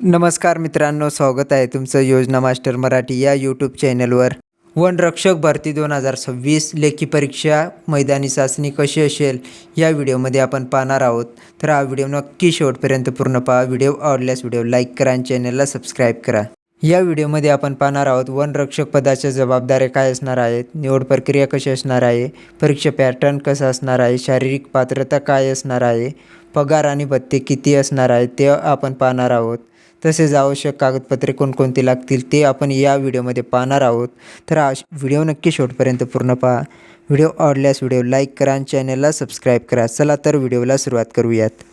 नमस्कार मित्रांनो, स्वागत आहे तुमचं योजना मास्टर मराठी या यूट्यूब चॅनलवर। वनरक्षक भरती 2026 लेखी परीक्षा मैदानी चाचणी कशी असेल या व्हिडिओमध्ये आपण पाहणार आहोत। तर हा व्हिडिओ नक्की शेवटपर्यंत पूर्ण पहा। व्हिडिओ आवडल्यास व्हिडिओ लाईक करा आणि चॅनलला सबस्क्राईब करा। या व्हिडिओमध्ये आपण पाहणार आहोत वनरक्षक पदाच्या जबाबदाऱ्या काय असणार आहेत, निवड प्रक्रिया कशी असणार आहे, परीक्षा पॅटर्न कसा असणार आहे, शारीरिक पात्रता काय असणार आहे, पगार आणि भत्ते किती असणार आहे ते आपण पाहणार आहोत। तसेच आवश्यक कागदपत्रे कोणकोणती लागतील ते आपण या व्हिडिओमध्ये पाहणार आहोत। तर हा व्हिडिओ नक्की शेवटपर्यंत पूर्ण पहा। व्हिडिओ आवडल्यास व्हिडिओ लाईक करा आणि चॅनलला सबस्क्राईब करा। चला तर व्हिडिओला सुरुवात करूयात।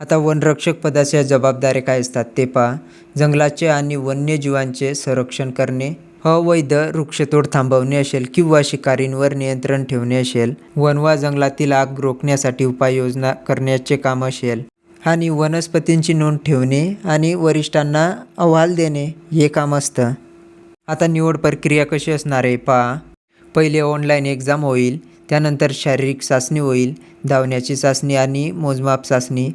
आता वनरक्षक पदाच्या जबाबदाऱ्या काय असतात ते पहा। जंगलाचे आणि वन्यजीवांचे संरक्षण करणे, अवैध वृक्षतोड थांबवणे असेल किंवा शिकारींवर नियंत्रण ठेवणे असेल, वन वा जंगलातील आग रोखण्यासाठी उपाययोजना करण्याचे काम असेल आणि वनस्पतींची नोंद ठेवणे आणि वरिष्ठांना अहवाल देणे हे काम असतं। आता निवड प्रक्रिया कशी असणार आहे पहा। पहिले ऑनलाईन एक्झाम होईल, त्यानंतर शारीरिक चाचणी होईल, धावण्याची चाचणी आणि मोजमाप चाचणी,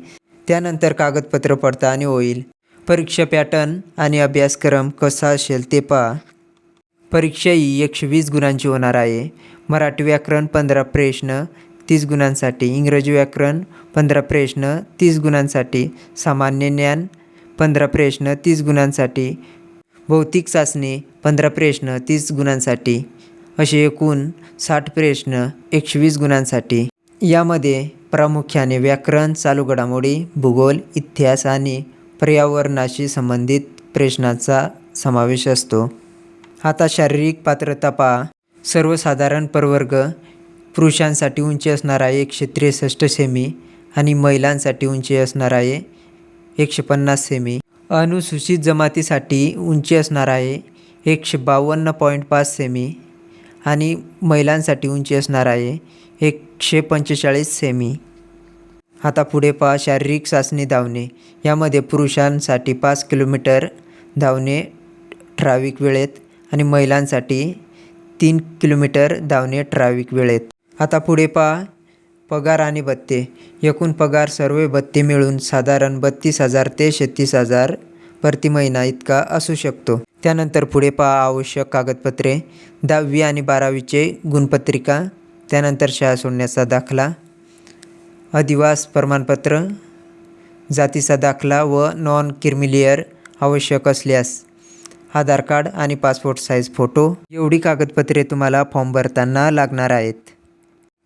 त्यानंतर कागदपत्र पडताळणी होईल। परीक्षा पॅटर्न आणि अभ्यासक्रम कसा असेल ते पहा। परीक्षा ही 120 गुणांची होणार आहे। मराठी व्याकरण 15 प्रश्न 30 गुणांसाठी, इंग्रजी व्याकरण 15 प्रश्न 30 गुणांसाठी, सामान्य ज्ञान 15 प्रश्न 30 गुणांसाठी, भौतिक चाचणी 15 प्रश्न 30 गुणांसाठी, असे एकूण 60 प्रश्न 120 गुणांसाठी। यामध्ये प्रामुख्याने व्याकरण, चालू घडामोडी, भूगोल, इतिहास आणि पर्यावरणाशी संबंधित प्रश्नांचा समावेश असतो। आता शारीरिक पात्रता पहा। सर्वसाधारण प्रवर्ग पुरुषांसाठी उंची असणार आहे 163 सेमी आणि महिलांसाठी उंची असणार आहे 150 सेमी। अनुसूचित जमातीसाठी उंची असणार आहे 152.5 सेमी आणि महिलांसाठी उंची असणार आहे 145 सेमी। आता पुढे पहा शारीरिक चाचणी धावणे। यामध्ये पुरुषांसाठी 5 किलोमीटर धावणे ठराविक वेळेत आणि महिलांसाठी 3 किलोमीटर धावणे ठराविक वेळेत। आता पुढे पहा पगार आणि भत्ते। एकूण पगार सर्व भत्ते मिळून साधारण 32,000 ते 36,000 प्रति महिना इतका असू शकतो। त्यानंतर पुढे पहा आवश्यक कागदपत्रे। 10वी आणि 12वीचे गुणपत्रिका, त्यानंतर शाळा सोडण्याचा दाखला, अधिवास प्रमाणपत्र, जातीचा दाखला व नॉन क्रिमिलियर आवश्यक असल्यास आधार कार्ड आणि पासपोर्ट साईज फोटो एवढी कागदपत्रे तुम्हाला फॉर्म भरताना लागणार आहेत।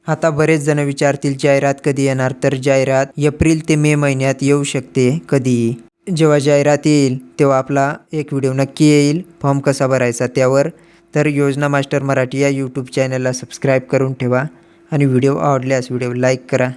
आता बरेच जण विचारतील जाहिरात कधी येणार, तर जाहिरात एप्रिल ते मे महिन्यात येऊ शकते कधीही। जेव्हा जाहिरात येईल तेव्हा आपला एक व्हिडिओ नक्की येईल फॉर्म कसा भरायचा त्यावर। तर योजना मास्टर मराठी या यूट्यूब चॅनलला सबस्क्राईब करून ठेवा आणि व्हिडिओ आवडल्यास व्हिडिओ लाईक करा।